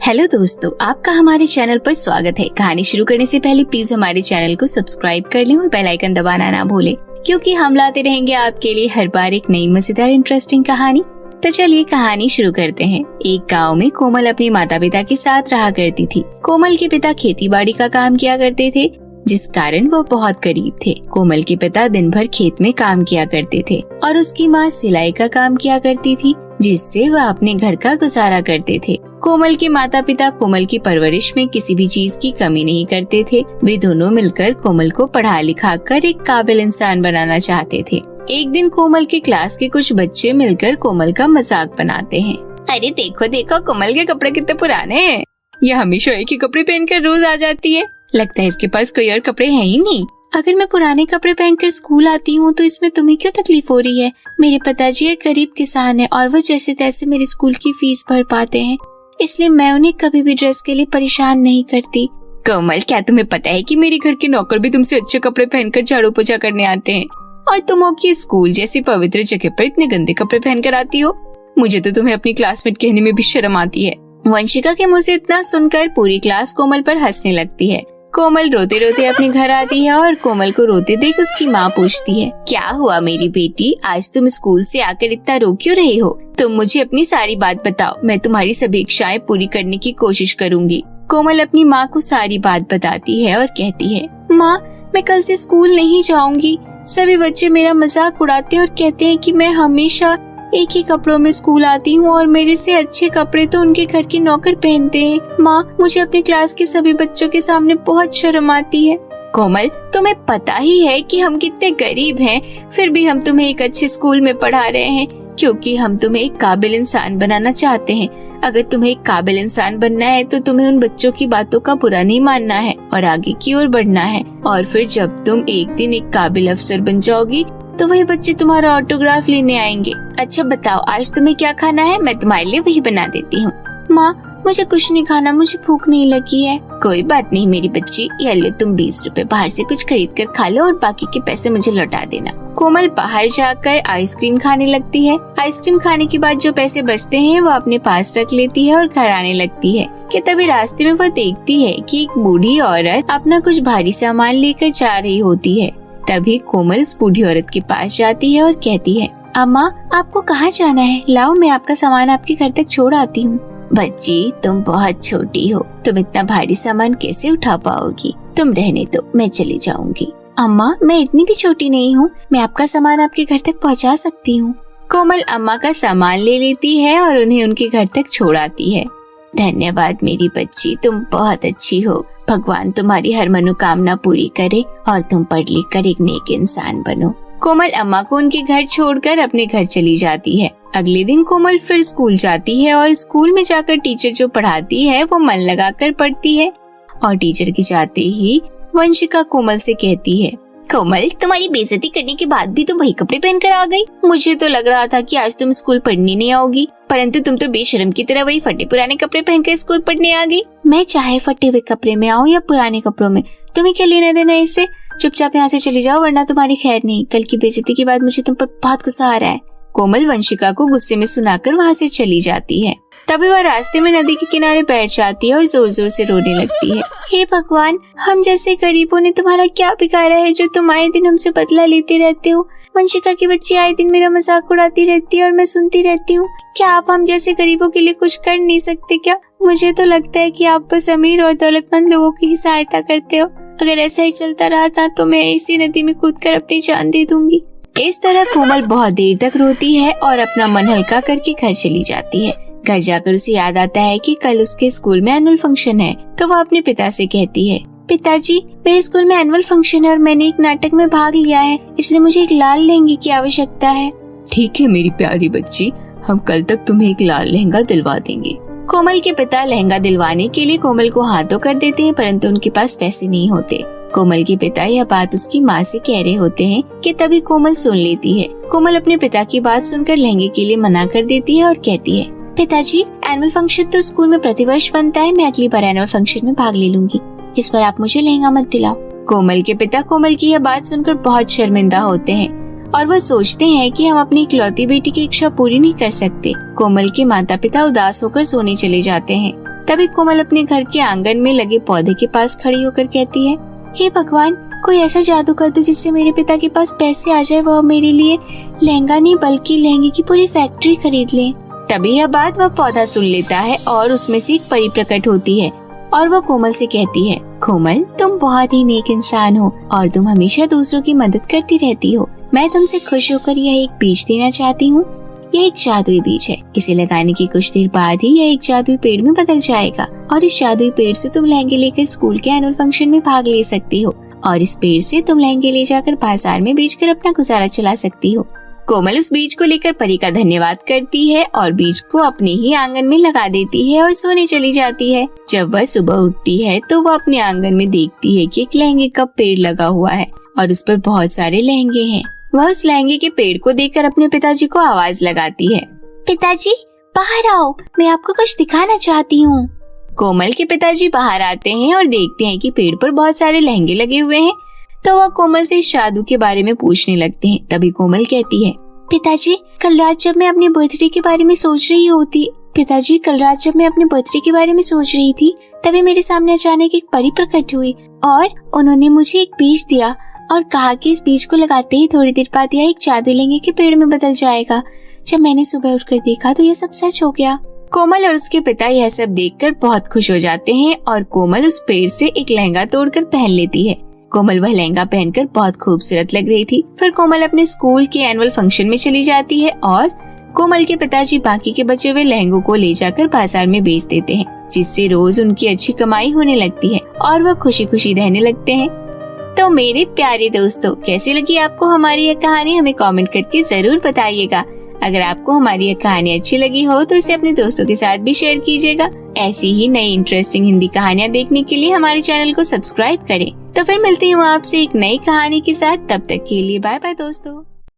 Hello दोस्तों, आपका हमारे चैनल पर स्वागत है। कहानी शुरू करने से पहले प्लीज हमारे चैनल को सब्सक्राइब कर लें और बेल आइकन दबाना ना भूलें, क्योंकि हम लाते रहेंगे आपके लिए हर बार एक नई मजेदार इंटरेस्टिंग कहानी। तो चलिए कहानी शुरू करते हैं। एक गांव में कोमल अपने माता पिता के साथ रहा करती थी। कोमल के पिता खेती बाड़ी का काम किया करते थे, जिस कारण वो बहुत गरीब थे। कोमल के पिता दिन भर खेत में काम किया करते थे और उसकी माँ सिलाई का काम किया करती थी, जिससे वह अपने घर का गुजारा करते थे। कोमल के माता पिता कोमल की परवरिश में किसी भी चीज की कमी नहीं करते थे। वे दोनों मिलकर कोमल को पढ़ा लिखा कर एक काबिल इंसान बनाना चाहते थे। एक दिन कोमल के क्लास के कुछ बच्चे मिलकर कोमल का मजाक बनाते हैं। अरे देखो देखो, कोमल के कपड़े कितने पुराने हैं। ये हमेशा एक ही कपड़े पहनकर रोज आ जाती है। लगता है इसके पास कोई और कपड़े हैं ही नहीं। अगर मैं पुराने कपड़े पहनकर स्कूल आती हूँ तो इसमें तुम्हें क्यों तकलीफ हो रही है? मेरे पिताजी एक गरीब किसान है और वो जैसे तैसे मेरे स्कूल की फीस भर पाते हैं, इसलिए मैं उन्हें कभी भी ड्रेस के लिए परेशान नहीं करती। कोमल, क्या तुम्हें पता है कि मेरे घर के नौकर भी तुमसे अच्छे कपड़े पहनकर झाड़ू पोछा करने आते हैं, और तुम हो कि स्कूल जैसी पवित्र जगह पर इतने गंदे कपड़े पहनकर आती हो। मुझे तो तुम्हें अपनी क्लासमेट कहने में भी शर्म आती है। वंशिका के मुंह से इतना सुनकर पूरी क्लास कोमल पर हंसने लगती है। कोमल रोते रोते अपने घर आती है और कोमल को रोते देख उसकी माँ पूछती है, क्या हुआ मेरी बेटी, आज तुम स्कूल से आकर इतना रो क्यों रही हो? तुम मुझे अपनी सारी बात बताओ, मैं तुम्हारी सभी इच्छाएं पूरी करने की कोशिश करूंगी। कोमल अपनी माँ को सारी बात बताती है और कहती है, माँ, मैं कल से स्कूल नहीं जाऊंगी। सभी बच्चे मेरा मजाक उड़ाते हैं और कहते हैं कि मैं हमेशा एक ही कपड़ों में स्कूल आती हूँ और मेरे से अच्छे कपड़े तो उनके घर के नौकर पहनते हैं। माँ, मुझे अपनी क्लास के सभी बच्चों के सामने बहुत शर्म आती है। कोमल, तुम्हें पता ही है कि हम कितने गरीब हैं, फिर भी हम तुम्हें एक अच्छे स्कूल में पढ़ा रहे हैं, क्योंकि हम तुम्हें एक काबिल इंसान बनाना चाहते हैं। अगर तुम्हें एक काबिल इंसान बनना है तो तुम्हें उन बच्चों की बातों का बुरा नहीं मानना है और आगे की ओर बढ़ना है। और फिर जब तुम एक दिन एक काबिल अफसर बन जाओगी तो वही बच्चे तुम्हारा ऑटोग्राफ लेने आएंगे। अच्छा बताओ, आज तुम्हें क्या खाना है? मैं तुम्हारे लिए वही बना देती हूँ। माँ, मुझे कुछ नहीं खाना, मुझे भूख नहीं लगी है। कोई बात नहीं मेरी बच्ची, ये लो तुम 20 रुपए बाहर से कुछ खरीद कर खा लो और बाकी के पैसे मुझे लौटा देना। कोमल बाहर जाकर आइसक्रीम खाने लगती है। आइसक्रीम खाने के बाद जो पैसे बचते हैं वो अपने पास रख लेती है और घर आने लगती है कि तभी रास्ते में वह देखती है कि एक बूढ़ी औरत अपना कुछ भारी सामान लेकर जा रही होती है। तभी कोमल उस बूढ़ी औरत के पास जाती है और कहती है, अम्मा, आपको कहाँ जाना है? लाओ, मैं आपका सामान आपके घर तक छोड़ आती हूँ। बच्ची, तुम बहुत छोटी हो, तुम इतना भारी सामान कैसे उठा पाओगी? तुम रहने दो, मैं चली जाऊंगी। अम्मा, मैं इतनी भी छोटी नहीं हूँ, मैं आपका सामान आपके घर तक पहुँचा सकती हूँ। कोमल अम्मा का सामान ले लेती है और उन्हें उनके घर तक छोड़ आती है। धन्यवाद मेरी बच्ची, तुम बहुत अच्छी हो। भगवान तुम्हारी हर मनोकामना पूरी करे और तुम पढ़ लिख कर एक नेक इंसान बनो। कोमल अम्मा को उनके घर छोड़कर अपने घर चली जाती है। अगले दिन कोमल फिर स्कूल जाती है और स्कूल में जाकर टीचर जो पढ़ाती है वो मन लगाकर पढ़ती है। और टीचर के जाते ही वंशिका कोमल से कहती है, कोमल, तुम्हारी बेइज्जती करने के बाद भी तुम वही कपड़े पहनकर आ गई। मुझे तो लग रहा था कि आज तुम स्कूल पढ़ने नहीं आओगी, परंतु तुम तो बेशर्म की तरह वही फटे पुराने कपड़े पहनकर स्कूल पढ़ने आ गई। मैं चाहे फटे हुए कपड़े में आऊँ या पुराने कपड़ों में, तुम्हें क्या लेना देना इससे? चुपचाप यहाँ से चली जाओ, वरना तुम्हारी खैर नहीं। कल की बेइज्जती के बाद मुझे तुम पर बहुत गुस्सा आ रहा है। कोमल वंशिका को गुस्से में सुनाकर वहाँ से चली जाती है। तभी वह रास्ते में नदी के किनारे बैठ जाती है और जोर जोर से रोने लगती है। हे भगवान, हम जैसे गरीबों ने तुम्हारा क्या बिगाड़ा है जो तुम आए दिन हमसे बदला लेते रहते हो? वंशिका की बच्ची आए दिन मेरा मजाक उड़ाती रहती है और मैं सुनती रहती हूँ। क्या आप हम जैसे गरीबों के लिए कुछ कर नहीं सकते क्या? मुझे तो लगता है कि आप बस अमीर और दौलतमंद लोगों की ही सहायता करते हो। अगर ऐसा ही चलता रहा था तो मैं इसी नदी में कूदकर अपनी जान दे दूंगी। इस तरह कोमल बहुत देर तक रोती है और अपना मन हल्का करके घर चली जाती है। घर जाकर उसे याद आता है कि कल उसके स्कूल में एनुअल फंक्शन है, तो वह अपने पिता से कहती है, पिताजी, मेरे स्कूल में एनुअल फंक्शन है और मैंने एक नाटक में भाग लिया है, इसलिए मुझे एक लाल लहंगे की आवश्यकता है। ठीक है मेरी प्यारी बच्ची, हम कल तक तुम्हें एक लाल लहंगा दिलवा देंगे। कोमल के पिता लहंगा दिलवाने के लिए कोमल को हाँ तो कर देते हैं, परंतु उनके पास पैसे नहीं होते। कोमल के पिता यह बात उसकी माँ से कह रहे होते हैं कि तभी कोमल सुन लेती है। कोमल अपने पिता की बात सुनकर लहंगे के लिए मना कर देती है और कहती है, पिताजी, एनुअल फंक्शन तो स्कूल में प्रतिवर्ष बनता है, मैं अगली बार एनुअल फंक्शन में भाग ले लूंगी, इस बार आप मुझे लहंगा मत दिलाओ। कोमल के पिता कोमल की यह बात सुनकर बहुत शर्मिंदा होते हैं और वह सोचते हैं कि हम अपनी इकलौती बेटी की इच्छा पूरी नहीं कर सकते। कोमल के माता पिता उदास होकर सोने चले जाते हैं। तभी कोमल अपने घर के आंगन में लगे पौधे के पास खड़ी होकर कहती है, हे भगवान, कोई ऐसा जादू कर दो जिससे मेरे पिता के पास पैसे आ जाए, वह मेरे लिए लहंगा नहीं बल्कि लहंगे की पूरी फैक्ट्री खरीद ले। तभी यह बात वह पौधा सुन लेता है और उसमें से एक परी प्रकट होती है और वह कोमल से कहती है, कोमल, तुम बहुत ही नेक इंसान हो और तुम हमेशा दूसरों की मदद करती रहती हो। मैं तुमसे खुश होकर यह एक बीज देना चाहती हूँ। यह एक जादुई बीज है। इसे लगाने के कुछ देर बाद ही यह एक जादुई पेड़ में बदल जाएगा और इस जादुई पेड़ से तुम लहंगे लेकर स्कूल के एनुअल फंक्शन में भाग ले सकती हो और इस पेड़ से तुम लहंगे ले जाकर बाजार में बेचकर अपना गुजारा चला सकती हो। कोमल उस बीज को लेकर परी का धन्यवाद करती है और बीज को अपने ही आंगन में लगा देती है और सोने चली जाती है। जब वह सुबह उठती है तो वह अपने आंगन में देखती है कि एक लहंगे का पेड़ लगा हुआ है और उस पर बहुत सारे लहंगे हैं। वह उस लहंगे के पेड़ को देखकर अपने पिताजी को आवाज लगाती है, पिताजी बाहर आओ, मैं आपको कुछ दिखाना चाहती हूँ। कोमल के पिताजी बाहर आते हैं और देखते हैं कि पेड़ पर बहुत सारे लहंगे लगे हुए हैं, तो वह कोमल से इस जादू के बारे में पूछने लगते हैं। तभी कोमल कहती है, पिताजी कल रात जब मैं अपने बर्थडे के बारे में सोच रही थी तभी मेरे सामने अचानक एक परी प्रकट हुई और उन्होंने मुझे एक बीज दिया और कहा कि इस बीज को लगाते ही थोड़ी देर बाद यह एक जादू लहंगे के पेड़ में बदल जाएगा। जब मैंने सुबह उठकर देखा तो यह सब सच हो गया। कोमल और उसके पिता यह सब देखकर बहुत खुश हो जाते हैं और कोमल उस पेड़ से एक लहंगा तोड़कर पहन लेती है। कोमल वह लहंगा पहनकर बहुत खूबसूरत लग रही थी। फिर कोमल अपने स्कूल के एनुअल फंक्शन में चली जाती है और कोमल के पिताजी बाकी के बचे हुए लहंगों को ले जाकर बाजार में बेच देते हैं, जिससे रोज उनकी अच्छी कमाई होने लगती है और वह खुशी खुशी रहने लगते हैं। तो मेरे प्यारे दोस्तों, कैसी लगी आपको हमारी यह कहानी? हमें कमेंट करके जरूर बताइएगा। अगर आपको हमारी यह कहानी अच्छी लगी हो तो इसे अपने दोस्तों के साथ भी शेयर कीजिएगा। ऐसी ही नई इंटरेस्टिंग हिंदी कहानियाँ देखने के लिए हमारे चैनल को सब्सक्राइब करें। तो फिर मिलती हूँ आपसे एक नई कहानी के साथ। तब तक के लिए बाय बाय दोस्तों।